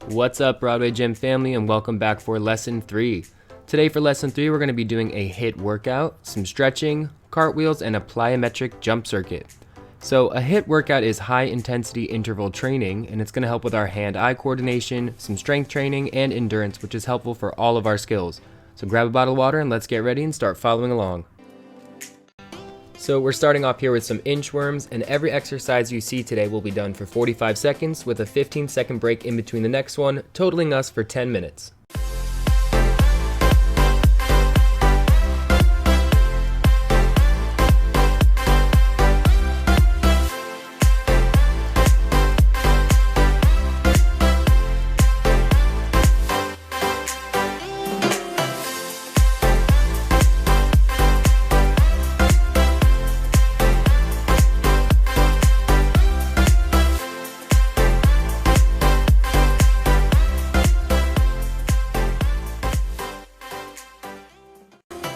What's up, Broadway Gym family, and welcome back for lesson 3. Today for lesson 3, we're going to be doing a HIIT workout, some stretching, cartwheels, and a plyometric jump circuit. So a HIIT workout is high intensity interval training, and it's going to help with our hand-eye coordination, some strength training, and endurance, which is helpful for all of our skills. So grab a bottle of water and let's get ready and start following along. So we're starting off here with some inchworms, and every exercise you see today will be done for 45 seconds with a 15-second break in between the next one, totaling us for 10 minutes.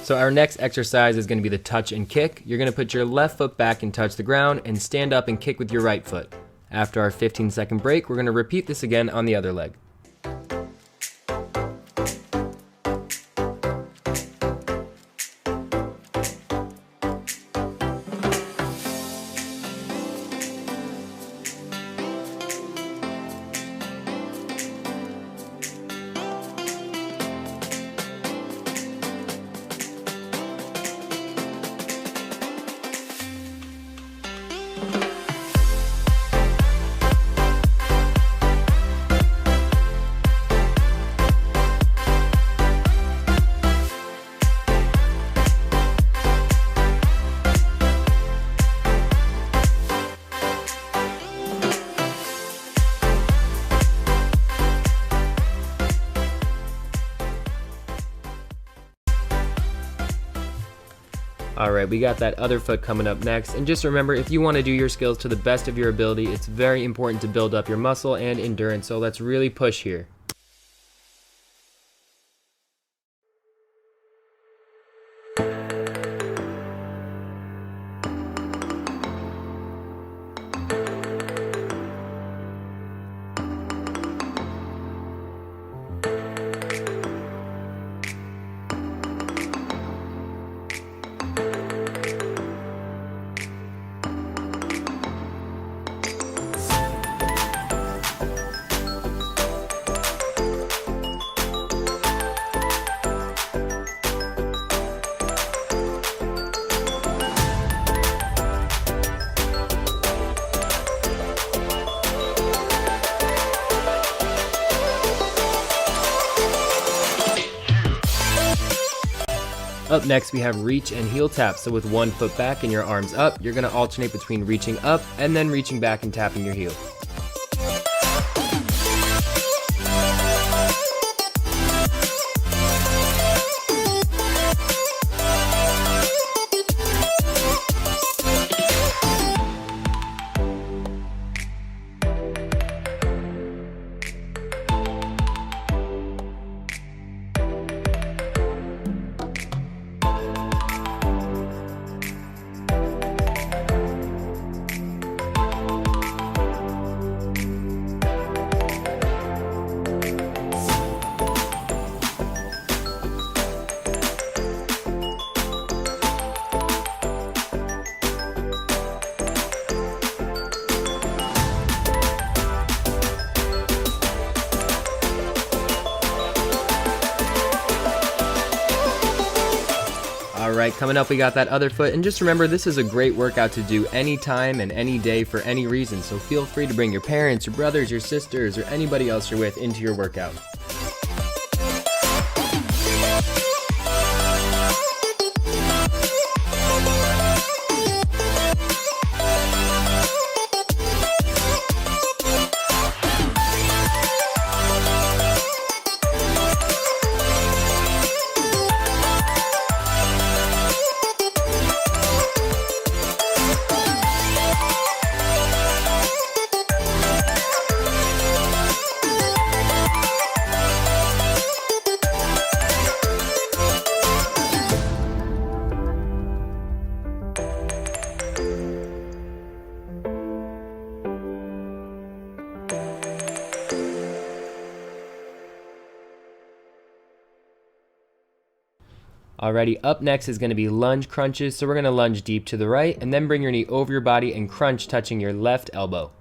So our next exercise is going to be the touch and kick. You're going to put your left foot back and touch the ground and stand up and kick with your right foot. After our 15-second break, we're going to repeat this again on the other leg. Alright, we got that other foot coming up next, and just remember, if you want to do your skills to the best of your ability, it's very important to build up your muscle and endurance, so let's really push here. Up next, we have reach and heel tap. So with one foot back and your arms up, you're going to alternate between reaching up and then reaching back and tapping your heel. Alright, coming up we got that other foot, and just remember, this is a great workout to do anytime and any day for any reason, so feel free to bring your parents, your brothers, your sisters, or anybody else you're with into your workout. Alrighty, up next is going to be lunge crunches. So we're going to lunge deep to the right and then bring your knee over your body and crunch touching your left elbow.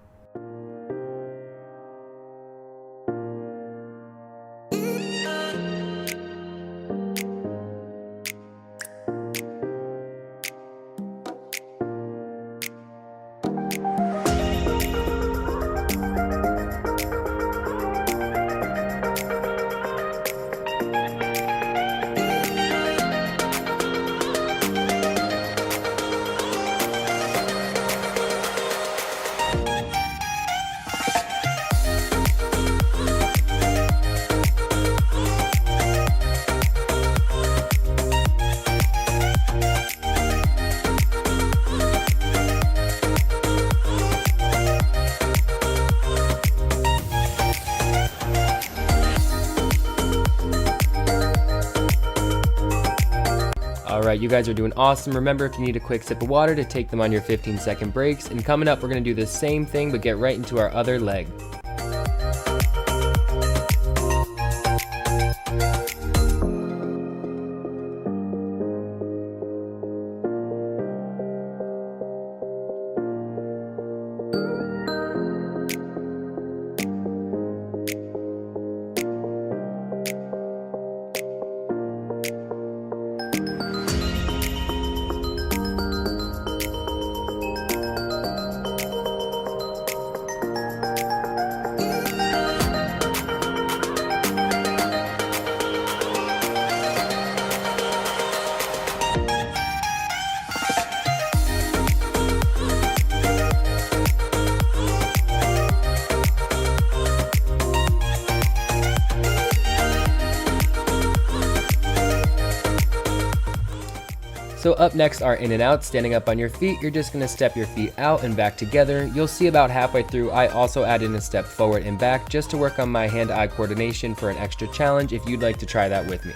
Alright, you guys are doing awesome. Remember, if you need a quick sip of water, to take them on your 15-second breaks. And coming up, we're going to do the same thing, but get right into our other leg. So up next are in and out. Standing up on your feet, you're just going to step your feet out and back together. You'll see about halfway through I also add in a step forward and back just to work on my hand-eye coordination for an extra challenge if you'd like to try that with me.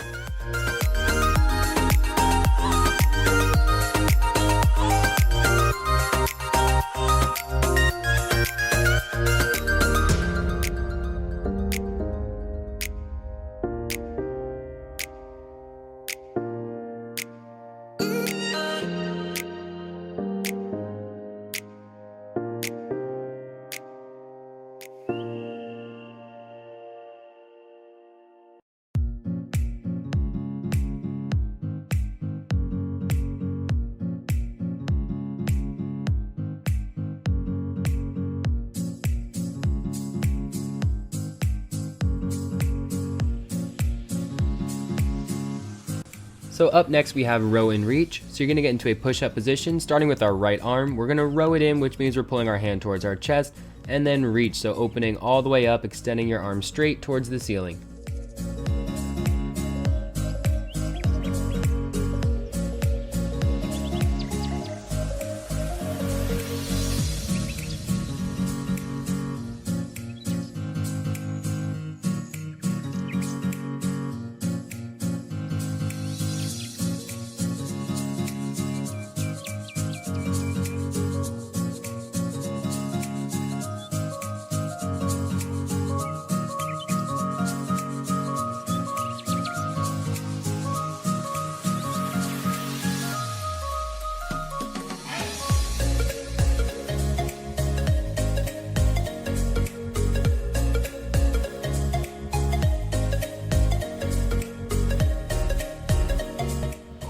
So up next we have row and reach. So you're going to get into a push-up position, starting with our right arm. We're going to row it in, which means we're pulling our hand towards our chest, and then reach, so opening all the way up, extending your arm straight towards the ceiling.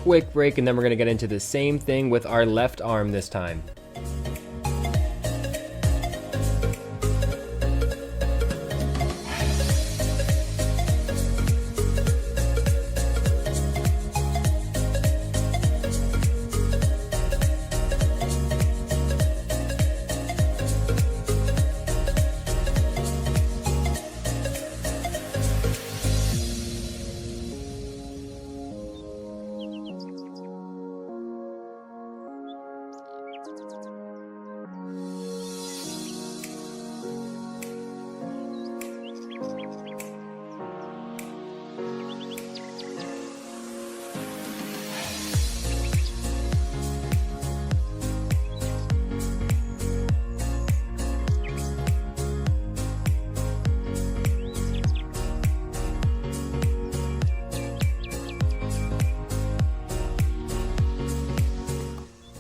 Quick break, and then we're going to get into the same thing with our left arm this time.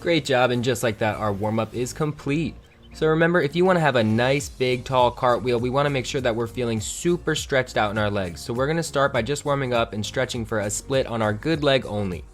Great job, and just like that, our warm-up is complete. So remember, if you want to have a nice, big, tall cartwheel, we want to make sure that we're feeling super stretched out in our legs. So we're going to start by just warming up and stretching for a split on our good leg only.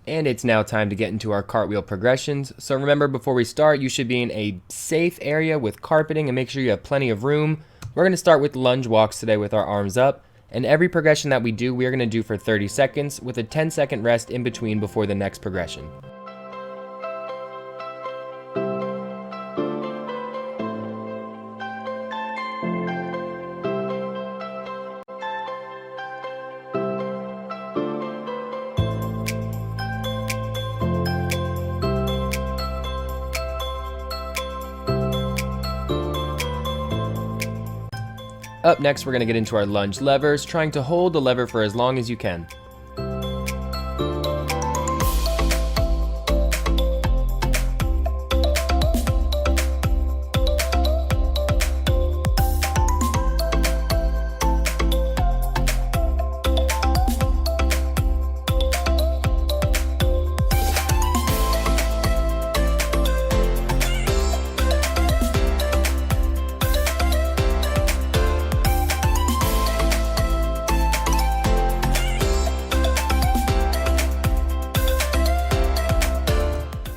And it's now time to get into our cartwheel progressions. So remember, before we start, you should be in a safe area with carpeting and make sure you have plenty of room. We're going to start with lunge walks today with our arms up. And every progression that we do, we're going to do for 30 seconds with a 10-second rest in between before the next progression. Up next, we're going to get into our lunge levers, trying to hold the lever for as long as you can.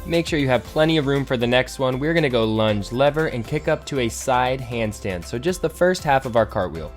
Make sure you have plenty of room for the next one. We're going to go lunge lever and kick up to a side handstand. So just the first half of our cartwheel.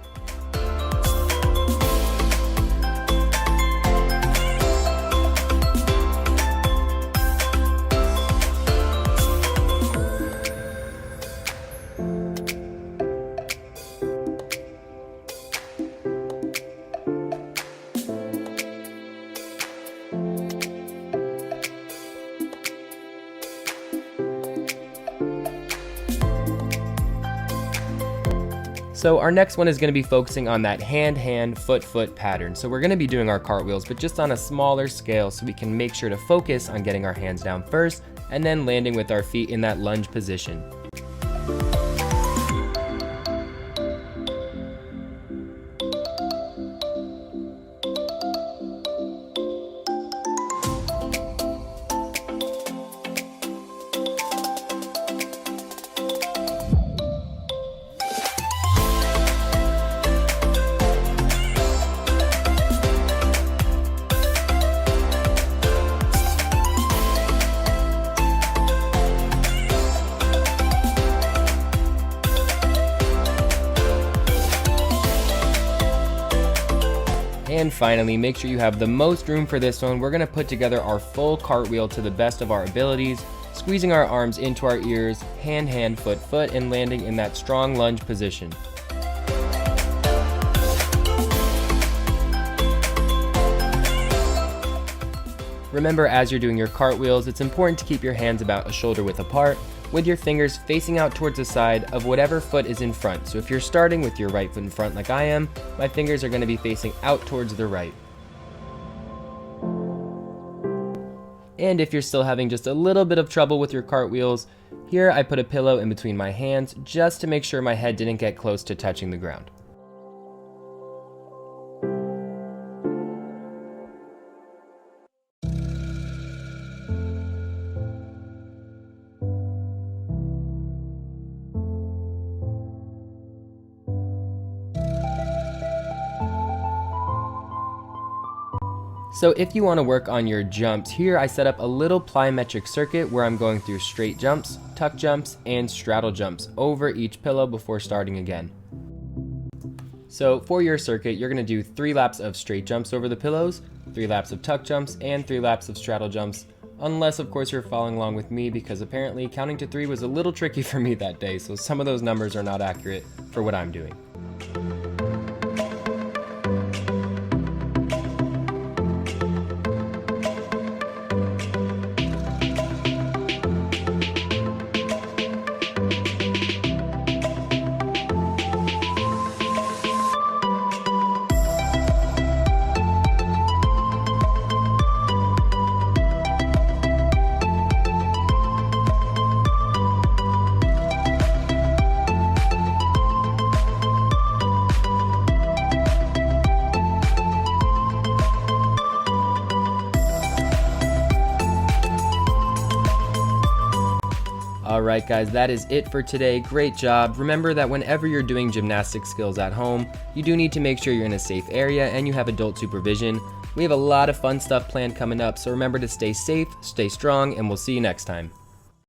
So our next one is going to be focusing on that hand, foot pattern. So we're going to be doing our cartwheels, but just on a smaller scale so we can make sure to focus on getting our hands down first and then landing with our feet in that lunge position. And finally, make sure you have the most room for this one. We're going to put together our full cartwheel to the best of our abilities, squeezing our arms into our ears, hand, foot, and landing in that strong lunge position. Remember, as you're doing your cartwheels, it's important to keep your hands about a shoulder width apart, with your fingers facing out towards the side of whatever foot is in front. So if you're starting with your right foot in front like I am, my fingers are going to be facing out towards the right. And if you're still having just a little bit of trouble with your cartwheels, here I put a pillow in between my hands just to make sure my head didn't get close to touching the ground. So if you want to work on your jumps, here I set up a little plyometric circuit where I'm going through straight jumps, tuck jumps, and straddle jumps over each pillow before starting again. So for your circuit, you're going to do 3 laps of straight jumps over the pillows, 3 laps of tuck jumps, and 3 laps of straddle jumps, unless of course you're following along with me, because apparently counting to 3 was a little tricky for me that day, so some of those numbers are not accurate for what I'm doing. Alright guys, that is it for today. Great job. Remember that whenever you're doing gymnastic skills at home, you do need to make sure you're in a safe area and you have adult supervision. We have a lot of fun stuff planned coming up, so remember to stay safe, stay strong, and we'll see you next time.